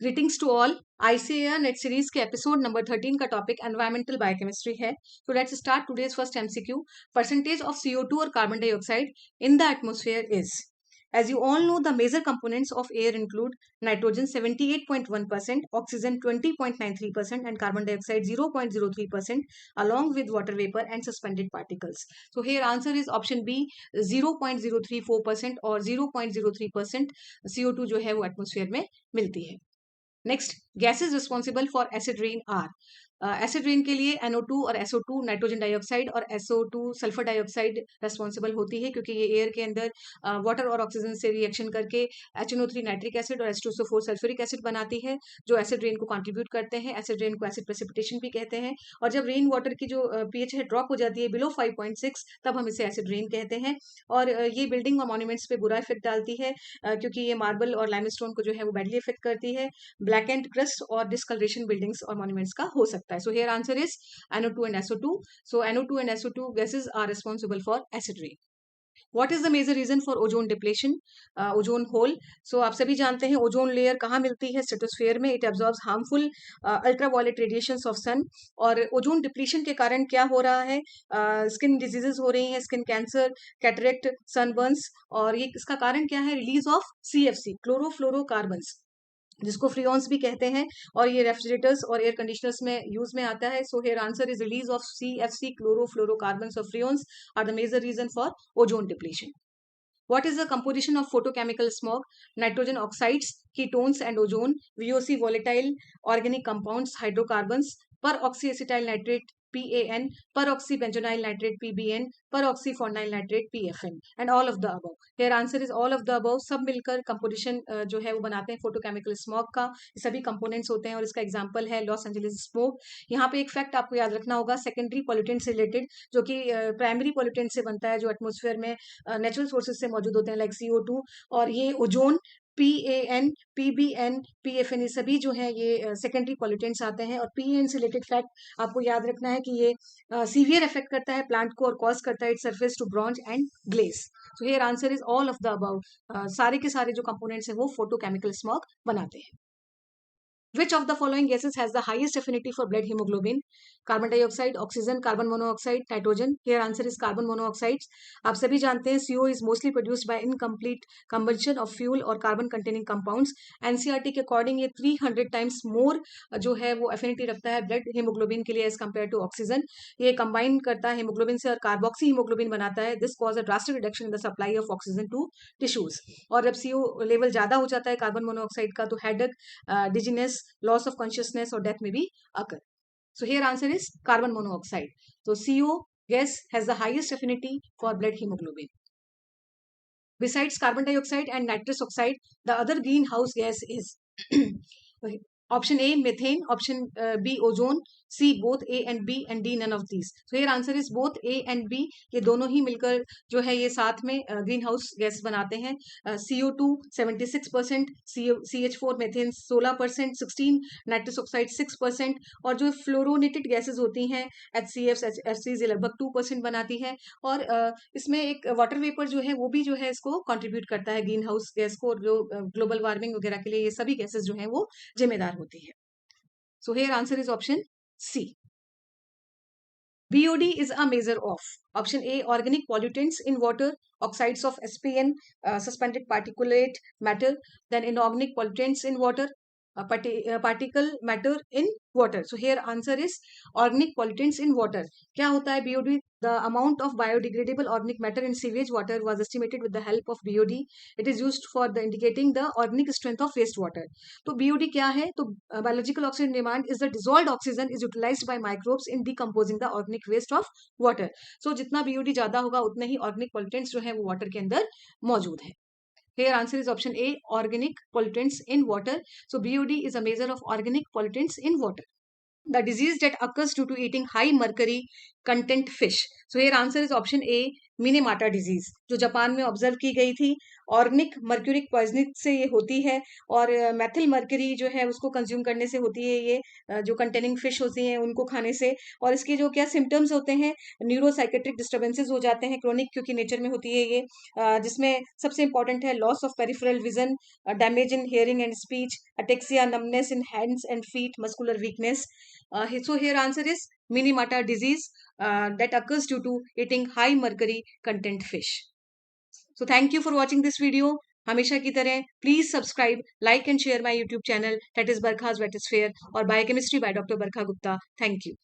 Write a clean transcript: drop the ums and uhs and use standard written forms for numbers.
Greetings to all. ICAR NET series के episode number 13 का topic environmental biochemistry है। तो let's start today's first MCQ। Percentage of CO2 और carbon dioxide in the atmosphere is, as you all know, the major components of air include nitrogen 78.1%, oxygen 20.93%, and carbon dioxide 0.03%, along with water vapor and suspended particles. So here answer is option B, 0.034% और 0.03% CO2 जो है वो atmosphere में मिलती है। Next, gases responsible for acid rain are. Acid rain के लिए NO2 और SO2 नाइट्रोजन डाइऑक्साइड और SO2 सल्फर डाइऑक्साइड रेस्पॉन्सिबल होती है, क्योंकि ये एयर के अंदर वाटर और ऑक्सीजन से रिएक्शन करके HNO3 नाइट्रिक एसिड और H2SO4 सल्फ्यूरिक एसिड बनाती है, जो एसिड रेन को कंट्रीब्यूट करते हैं। एसिड रेन को एसिड प्रेसिपिटेशन भी कहते हैं। और जब रेन वाटर की जो pH है ड्रॉप हो जाती है बिलो 5.6, तब हम इसे एसिड रेन कहते हैं। और ये बिल्डिंग और मॉन्यूमेंट्स पे बुरा इफेक्ट डालती है, क्योंकि ये मार्बल और लाइमस्टोन को जो है वो बैडली इफेक्ट करती है। ब्लैक एंड क्रस्ट और डिस्कलरेशन बिल्डिंग्स और मॉन्यूमेंट्स का हो सकता है। So here answer is NO2 and SO2। So NO2 and SO2 gases are responsible for acid rain. What is the major reason for ozone depletion, ozone hole? So आप सभी जानते हैं ozone layer कहाँ मिलती है? स्ट्रेटोस्फेयर में। It absorbs harmful ultraviolet radiations of sun. और ozone depletion के कारण क्या हो रहा है? स्किन डिजीजेस हो रही हैं, स्किन कैंसर, कैटरेक्ट, सनबर्न्स। और ये इसका कारण क्या है? रिलीज ऑफ CFC, क्लोरोफ्लोरोकार्बन्स, जिसको फ्रियॉन्स भी कहते हैं, और ये रेफ्रिजरेटर्स और एयर कंडीशनर्स में यूज में आता है। So here answer is release of CFC, chlorofluorocarbons और freons are the major reason for ozone depletion. What is the composition of photochemical smog? Nitrogen oxides, ketones and ozone, VOC volatile organic compounds, hydrocarbons, peroxyacetyl nitrate PAN, peroxybenzoyl nitrate PBN, peroxyphonyl nitrate PFN, and all of the above. Here answer is all of the above। सब मिलकर composition जो है वो बनाते हैं photochemical smog का। ये सभी components होते हैं और इसका example है लॉस एंजलिस स्मोक। यहाँ पे एक फैक्ट आपको याद रखना होगा सेकेंडरी पॉल्यूटेंट से रिलेटेड, जो कि प्राइमरी पॉल्यूटेंट से बनता है, जो एटमोस्फेयर में नेचुरल सोर्सेज से मौजूद होते हैं, लाइक CO2। और ये ओजोन, PAN, PBN, PFN, ये सभी जो है ये सेकेंडरी पॉल्यूटेंट्स आते हैं। और PAN से रिलेटेड फैक्ट आपको याद रखना है कि ये सीवियर इफेक्ट करता है प्लांट को और कॉज करता है it surface to bronze and glass. So here answer is all of the above. सारे के सारे जो कंपोनेंट्स हैं वो फोटोकेमिकल स्मॉग बनाते हैं। Which of the following gases has the highest affinity for blood hemoglobin? Carbon dioxide, oxygen, carbon monoxide, nitrogen. Here answer is carbon monoxide. आप सभी जानते हैं CO is mostly produced by incomplete combustion of fuel और carbon containing compounds. NCERT के according ये 300 times more जो है वो affinity रखता है blood hemoglobin के लिए as compared to oxygen। ये combine करता है hemoglobin से और carboxy hemoglobin बनाता है। This cause a drastic reduction in the supply of oxygen to tissues। और जब CO लेवल ज्यादा हो जाता है कार्बन मोनोऑक्साइड का, तो headache, dizziness, loss of consciousness or death may be occur. So here answer is carbon monoxide. So CO gas has the highest affinity for blood hemoglobin. Besides carbon dioxide and nitrous oxide, the other greenhouse gas is option A methane, option B ozone, C both A and B, and D none of these. So here answer is both A and B। ये दोनों ही मिलकर जो है ये साथ में green house gas बनाते हैं। CO2 76%, CH4 methane 16%, 16 nitrous oxide 6%, और जो फ्लोरोनेटेड गैसेस होती हैं HCF, HFCs ये लगभग 2% बनाती है। और इसमें एक वाटर वेपर जो है वो भी जो है इसको कंट्रीब्यूट करता है ग्रीन हाउस गैस को, और जो ग्लोबल वार्मिंग वगैरह के लिए ये सभी गैसेस जो है वो जिम्मेदार होती है। So here answer is option C। BOD is a measure of option A organic pollutants in water, oxides of SPN, suspended particulate matter, then inorganic pollutants in water, particle matter in water. So here answer is organic pollutants in water। क्या होता है BOD? The amount of biodegradable organic matter in sewage water was estimated with the help of BOD. It is used for the indicating the organic strength of wastewater। तो BOD क्या है? तो biological oxygen demand is the dissolved oxygen is utilized by microbes in decomposing the organic waste of water। So जितना BOD ज्यादा होगा उतने ही organic pollutants जो है वो water के अंदर मौजूद है। Here answer is option A, organic pollutants in water। So BOD is a measure of organic pollutants in water। The disease that occurs due to eating high mercury content fish. So here answer is option A, मिनीमाटा disease, जो Japan में observe की गई थी. ऑर्निक mercuric poisoning से ये होती है, और मेथिल मर्क्यूरी जो है उसको कंज्यूम करने से होती है ये, जो कंटेनिंग फिश होती हैं उनको खाने से. और इसके जो क्या सिम्टम्स होते हैं, न्यूरोसाइकेट्रिक डिस्टर्बेंसेस हो जाते हैं, क्रोनिक क्योंकि नेचर में होती है ये, जिसमें सबसे इंपॉर्टेंट है loss of peripheral vision, damage in hearing and speech, ataxia, numbness in hands and feet, muscular weakness. So here answer is Minamata disease that occurs due to eating high mercury content fish. So thank you for watching this video. हमेशा की तरह please subscribe, like and share my YouTube channel, that is Barkha's vetisphere और biochemistry by doctor Barkha Gupta. Thank you.